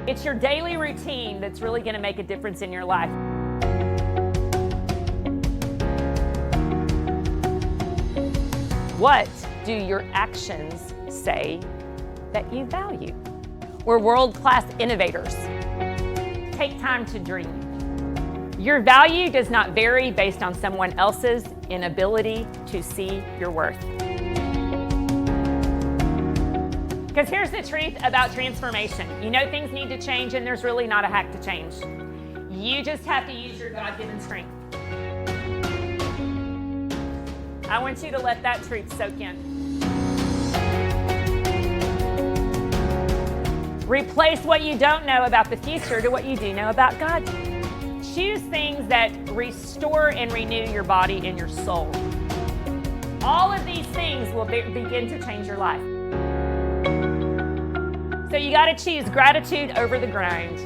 It's your daily routine that's really going to make a difference in your life. What do your actions say that you value? We're world-class innovators. Take time to dream. Your value does not vary based on someone else's inability to see your worth. Because here's the truth about transformation. You know things need to change, and there's really not a hack to change. You just have to use your God-given strength. I want you to let that truth soak in. Replace what you don't know about the future to what you do know about God. Choose things that restore and renew your body and your soul. All of these things will begin to change your life. So you got to choose gratitude over the grind.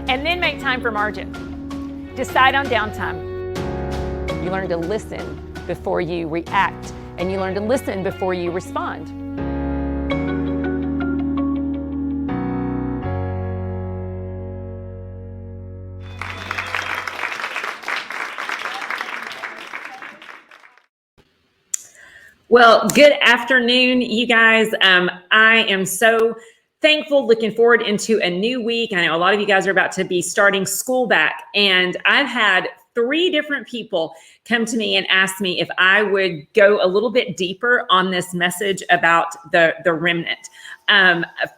And then make time for margin. Decide on downtime. You learn to listen before you react, and you learn to listen before you respond. Well, good afternoon, you guys. I am so thankful, looking forward into a new week. I know a lot of you guys are about to be starting school back, and I've had 3 different people come to me and ask me if I would go a little bit deeper on this message about the remnant.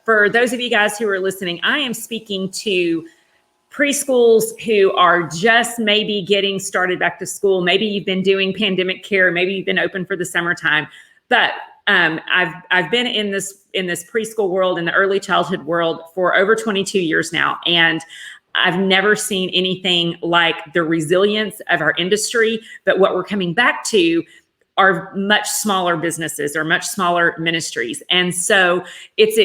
For those of you guys who are listening, I am speaking to preschools who are just maybe getting started back to school. Maybe you've been doing pandemic care. Maybe you've been open for the summertime. But I've been in this preschool world, in the early childhood world, for over 22 years now, and I've never seen anything like the resilience of our industry. But what we're coming back to are much smaller businesses or much smaller ministries. And so it's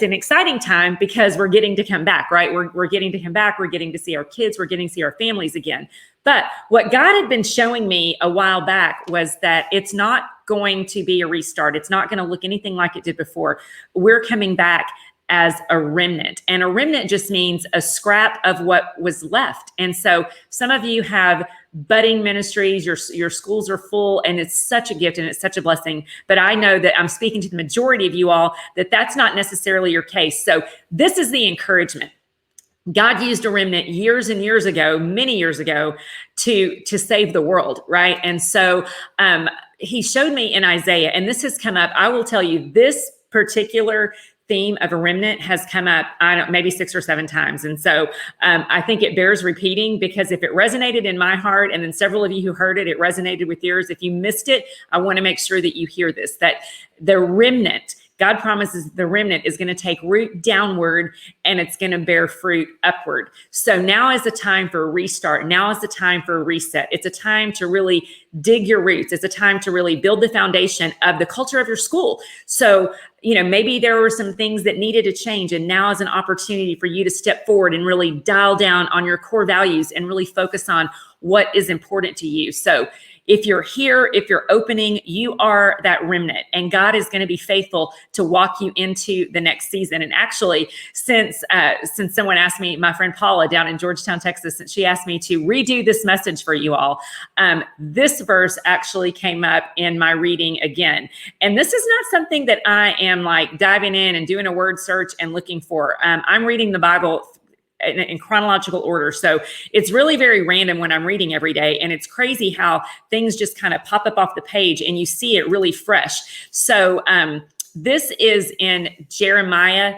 an exciting time because we're getting to come back, right? We're getting to come back. We're getting to see our kids. We're getting to see our families again. But what God had been showing me a while back was that it's not going to be a restart. It's not going to look anything like it did before. We're coming back as a remnant. And a remnant just means a scrap of what was left. And so some of you have budding ministries, your schools are full, and it's such a gift and it's such a blessing. But I know that I'm speaking to the majority of you all that that's not necessarily your case. So this is the encouragement. God used a remnant years and years ago, many years ago, to save the world, right? And so he showed me in Isaiah, and this has come up, I will tell you, this particular theme of a remnant has come up, maybe 6 or 7 times. And so I think it bears repeating, because if it resonated in my heart, and then several of you who heard it, it resonated with yours. If you missed it, I want to make sure that you hear this, that the remnant, God promises the remnant is going to take root downward and it's going to bear fruit upward. So now is the time for a restart. Now is the time for a reset. It's a time to really dig your roots. It's a time to really build the foundation of the culture of your school. So, maybe there were some things that needed to change, and now is an opportunity for you to step forward and really dial down on your core values and really focus on what is important to you. So if you're here, if you're opening, you are that remnant, and God is going to be faithful to walk you into the next season. And actually, since someone asked me, my friend Paula down in Georgetown, Texas, since she asked me to redo this message for you all, this verse actually came up in my reading again. And this is not something that I am like diving in and doing a word search and looking for. I'm reading the Bible in chronological order. So it's really very random when I'm reading every day. And it's crazy how things just kind of pop up off the page and you see it really fresh. So this is in Jeremiah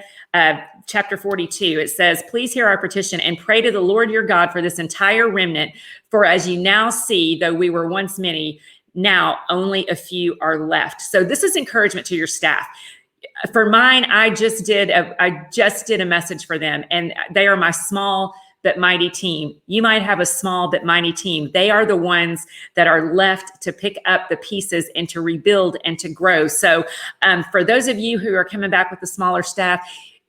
chapter 42. It says, "Please hear our petition and pray to the Lord your God for this entire remnant. For as you now see, though we were once many, now only a few are left." So this is encouragement to your staff. For mine, I just did a message for them, and they are my small but mighty team. You might have a small but mighty team. They are the ones that are left to pick up the pieces and to rebuild and to grow. So for those of you who are coming back with the smaller staff,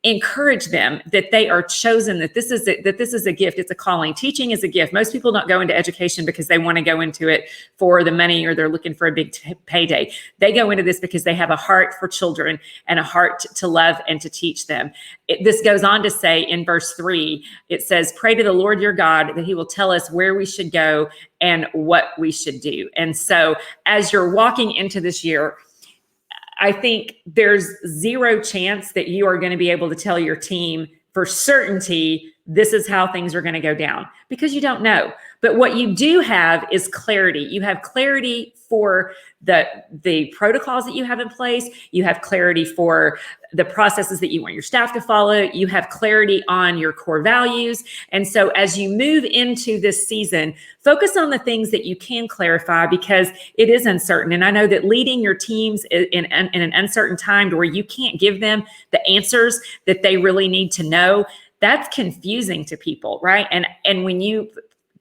encourage them that they are chosen, that this is a gift. It's a calling. Teaching is a gift. Most people don't go into education because they want to go into it for the money or they're looking for a big payday. They go into this because they have a heart for children and a heart to love and to teach them. This goes on to say in verse 3, it says, pray to the Lord your God that he will tell us where we should go and what we should do. And so as you're walking into this year, I think there's zero chance that you are going to be able to tell your team for certainty this is how things are going to go down, because you don't know. But what you do have is clarity. You have clarity for the protocols that you have in place. You have clarity for the processes that you want your staff to follow. You have clarity on your core values. And so as you move into this season, focus on the things that you can clarify, because it is uncertain. And I know that leading your teams in an uncertain time to where you can't give them the answers that they really need to know, that's confusing to people, right? And when you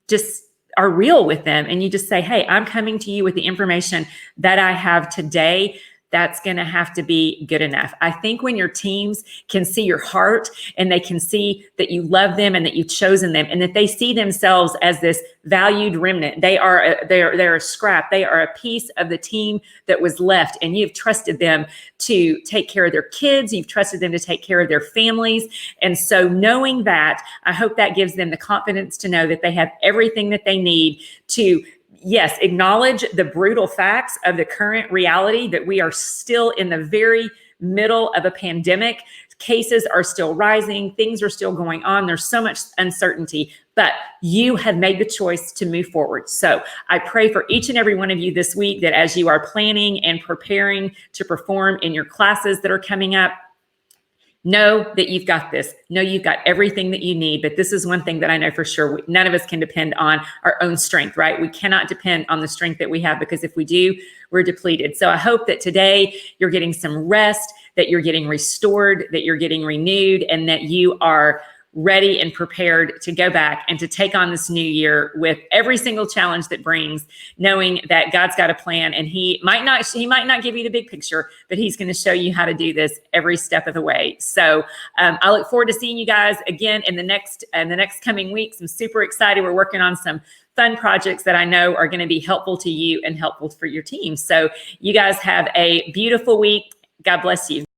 just are real with them and you just say, hey, I'm coming to you with the information that I have today, that's going to have to be good enough. I think when your teams can see your heart and they can see that you love them and that you've chosen them and that they see themselves as this valued remnant, they're a scrap, they are a piece of the team that was left, and you've trusted them to take care of their kids, you've trusted them to take care of their families. And so knowing that, I hope that gives them the confidence to know that they have everything that they need to, yes, acknowledge the brutal facts of the current reality that we are still in the very middle of a pandemic. Cases are still rising. Things are still going on. There's so much uncertainty, but you have made the choice to move forward. So I pray for each and every one of you this week that as you are planning and preparing to perform in your classes that are coming up, know that you've got this. Know you've got everything that you need. But this is one thing that I know for sure. None of us can depend on our own strength, right? We cannot depend on the strength that we have, because if we do, we're depleted. So I hope that today you're getting some rest, that you're getting restored, that you're getting renewed, and that you are ready and prepared to go back and to take on this new year with every single challenge that brings, knowing that God's got a plan, and he might not give you the big picture, but he's going to show you how to do this every step of the way. So I look forward to seeing you guys again in the next coming weeks. I'm super excited. We're working on some fun projects that I know are going to be helpful to you and helpful for your team. So you guys have a beautiful week. God bless you.